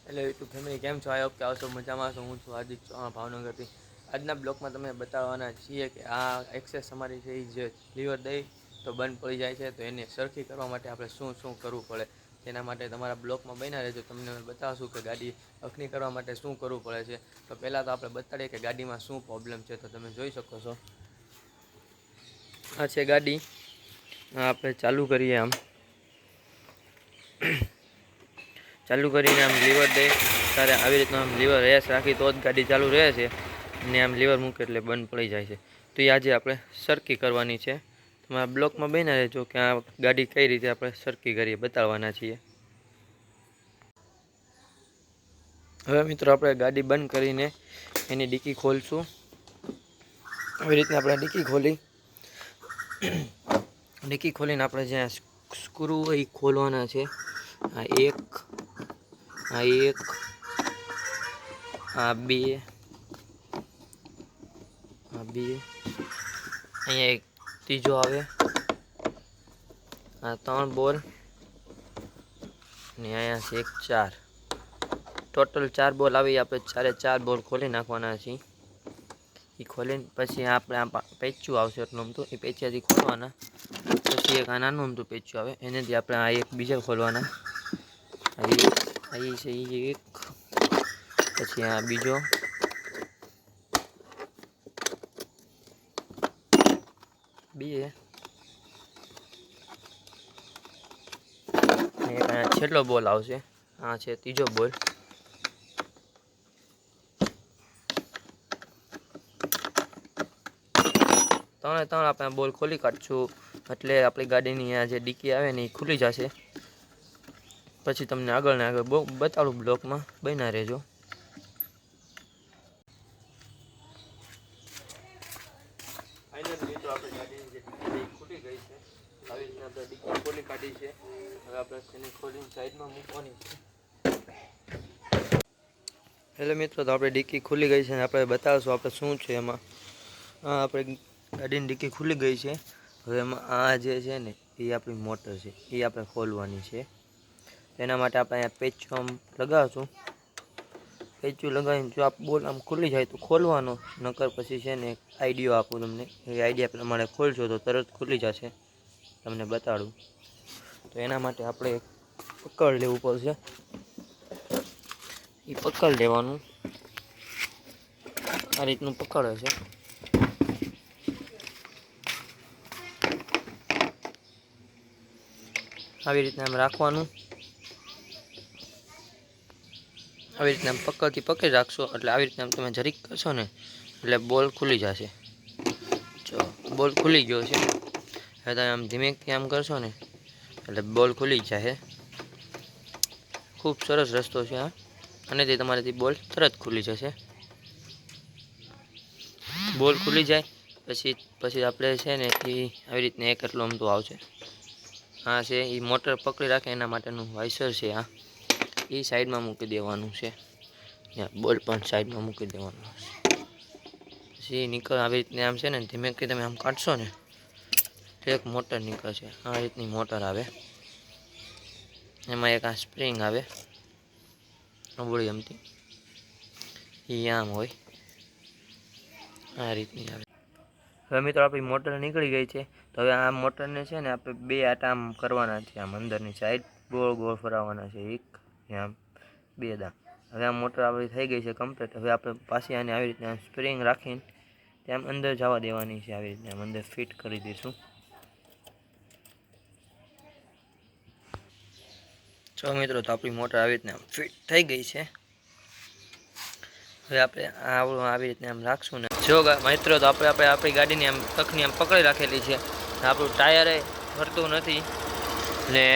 Hello YouTube family केम छो? I hope कि आप सब मजाમાં છો। હું છું હાર્દિક ચૌહાણ ભાવનગરથી। આજના બ્લોગમાં તમે બતાવવાના છીએ કે આ એક્સેસ અમારી છે એ જે લીવર દઈ તો બંધ પડી જાય છે, તો એને સરખી કરવા માટે આપણે શું શું કરવું પડે તેના માટે તમારા બ્લોગમાં બન્યા રહેજો। તમને બતાવશું કે ગાડી અખની કરવા માટે શું કરવું પડે છે। તો પહેલાં તો આપણે બતાડીએ કે ગાડીમાં શું પ્રોબ્લેમ છે। તો તમે જોઈ શકો છો, આ છે ગાડી। આપણે ચાલુ કરીએ। આમ चालू करीने आम लीवर दे तारे आवी रीतना आम लीवर रेस राखी तो ज गाड़ी चालू रहे छे ने आम लीवर मूके एटले बंद पड़ी जाय छे। तो ये आज आपणे सरखी करवानी छे। तमारा ब्लॉक में बन्या रहेजो कि आ गाड़ी कई रीते आपणे सरखी करीए बताववाना छीए। हवे मित्रों आपणे गाड़ी बंद करीने एनी डिक्की खोलशुं। આવી રીતના આપણે ડિક્કી ખોલીને આપણે જ્યાં સ્ક્રૂ હોય એ ખોલવાના છે। આ એક, આ બે, અહીંયા એક ત્રીજો આવે, આ 3 બોલ ને અહીંયા છે એક 4। टोटल 4 बोल આવી। આપણે 4 बोल खोली નાખવાના છે। એ ખોલીને પછી આપણે આ પેચું આવશે એટલું અમથું, એ પેચિયાથી ખોલવાના। પછી એક આ નાનું અમથું પેચું આવે એનેથી આપણે આ એક બીજા ખોલવાના। આ છે એક, પછી આ બીજો, બે, એક આ છેલ્લો બોલ આવશે। આ છે ત્રીજો બોલ। ત્રણે આપણે બોલ ખોલી કાઢશું એટલે આપણી ગાડીની આ જે ડિક્કી આવે ને એ ખુલી જશે। પછી તમને આગળ ને આગળ બતાડું, બ્લોકમાં બન્યા રહેજો। ફાઇનલી મિત્રો આપણી ગાડીની જે ડિક્કી ખૂટી ગઈ છે। આવી રીતના આપણે ડિક્કી ખોલી કાઢી છે। હવે આપણે તેને ખોલીને સાઈડમાં મૂકવાની છે। હેલો મિત્રો, તો આપણે ડિક્કી ખુલી ગઈ છે અને આપણે બતાવશું આપણે શું છે એમાં। આપણે ગાડીની ડિક્કી ખુલી ગઈ છે। હવે એમાં આ જે છે ને એ આપણી મોટર છે, એ આપણે ખોલવાની છે। એના માટે આપણે અહીંયા પેચું આમ લગાવશું। પેચું લગાવીને જો આ બોલ આમ ખુલી જાય તો ખોલવાનો, નકર પછી છે ને એક આઈડિયો આપું તમને, એ આઈડિયા પ્રમાણે ખોલશો તો તરત ખુલી જશે। તમને બતાડું તો એના માટે આપણે એક પકડ લેવું પડશે। એ પકડ લેવાનું, આ રીતનું પકડ હશે। આવી રીતના આમ રાખવાનું, આવી રીતના પકડથી પકડી રાખશો એટલે આવી રીતના તમે જરીક કરશો ને એટલે બોલ ખુલી જશે। જો બોલ ખુલી ગયો છે। હવે તમે આમ ધીમેથી આમ કરશો ને એટલે બોલ ખુલી જશે। ખૂબ સરસ રસ્તો છે આ, અને તે તમારાથી બોલ તરત ખુલી જશે। બોલ ખુલી જાય પછી આપણે છે ને એ આવી રીતના એક એટલું અમથું આવશે। આ છે એ મોટર પકડી રાખે એના માટેનું વાઇસર છે। આ એ સાઈડમાં મૂકી દેવાનું છે। બોલ પણ સાઈડમાં મૂકી દેવાનું છે। પછી નીકળ આવી રીતના આમ છે ને ધીમેથી તમે આમ કાઢશો ને એક મોટર નીકળશે। આ રીતની મોટર આવે, એમાં એક આ સ્પ્રિંગ આવે નબળી અમથી, એ આમ હોય આ રીતની આવે। હવે મિત્રો આપણી મોટર નીકળી ગઈ છે। તો હવે આ મોટરને છે ને આપણે 2 આટા આમ કરવાના છે। આમ અંદરની સાઈડ ગોળ ગોળ ફરાવવાના છે, એક આમ 2 દામ। હવે આ મોટર આપણી થઈ ગઈ છે કમ્પ્લીટ। હવે આપણે પાછી આને આવી રીતના સ્પ્રિંગ રાખીને ત્યાં અંદર જવા દેવાની છે। આવી રીતના અંદર ફિટ કરી દઈશું। જો મિત્રો, તો આપણી મોટર આવી રીતના ફિટ થઈ ગઈ છે। હવે આપણે આવી રીતના આમ રાખશું ને જો મિત્રો, તો આપણે આપણી ગાડીની આમ તખની આમ પકડી રાખેલી છે। આપણું ટાયરે ફરતું નથી ને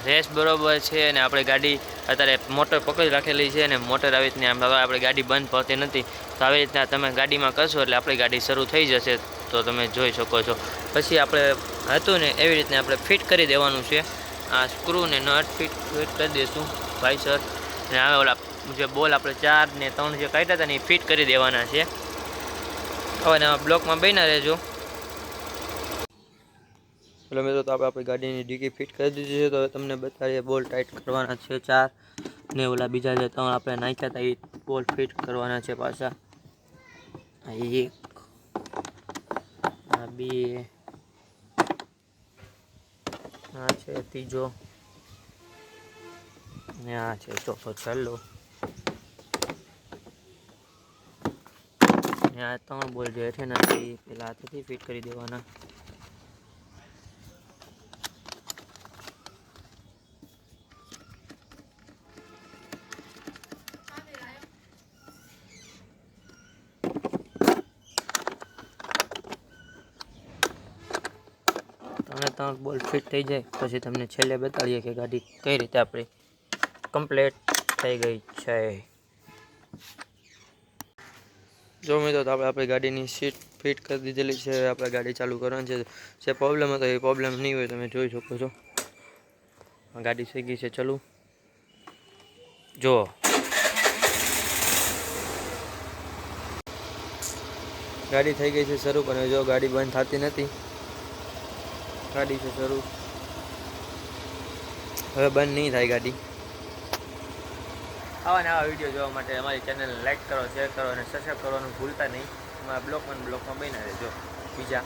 રેસ બરોબર છે, અને આપણી ગાડી અત્યારે મોટર પકડી રાખેલી છે અને મોટર આવી રીતના આમ હવે આપણી ગાડી બંધ પડતી નથી। તો આવી રીતના તમે ગાડીમાં કરશો એટલે આપણી ગાડી શરૂ થઈ જશે। તો તમે જોઈ શકો છો। પછી આપણે હતું ને એવી રીતના આપણે ફિટ કરી દેવાનું છે। આ સ્ક્રૂ ને નટ ફિટ કરી દઈશું વાઇસર, ને હવે ઓલા જે બોલ આપણે 4 ને 3 જે કાઢ્યા હતા ને એ ફિટ કરી દેવાના છે। હવે બ્લોકમાં બન્યા રહેજો। એટલે મિત્રો તો આપણે આપણી ગાડીની ડીકી ફિટ કરી દીધી છે. તો હવે તમને બતાવીએ બોલ ટાઈટ કરવાના છે 4 ને ઓલા બીજા જે 3 આપણે નાખ્યા હતા એ બોલ ફિટ કરવાના છે પાછા. આ 1 આ 2 આ છે ત્રીજો ને આ છે ચોથો છેલ્લો ને આ 3 બોલ જે છે ને એ પેલા હાથેથી ફિટ કરી દેવાના. ત્રણ બોલ ફિટ થઈ જાય પછી તમને છેલ્લે બતાડીએ કે ગાડી કઈ રીતે આપણી કમ્પ્લીટ થઈ ગઈ છે. જો મિત્રો તો આપણે આપણી ગાડીની સીટ ફિટ કરી દીધેલી છે. આપણે ગાડી ચાલુ કરવાની છે. જે પ્રોબ્લેમ હતો એ પ્રોબ્લેમ નહીં હોય તમે જોઈ શકો છો. ગાડી થઈ ગઈ છે ચાલુ. જો ગાડી થઈ ગઈ છે શરૂ પણ જો ગાડી બંધ થતી નથી. ગાડી છે શરૂ, હવે બંધ નહીં થાય ગાડી. આવા ને આવા વિડીયો જોવા માટે અમારી ચેનલને લાઈક કરો, શેર કરો અને સબસ્ક્રાઈબ કરવાનું ભૂલતા નહીં. અમારા બ્લોગમાં બન્યા રહેજો બીજા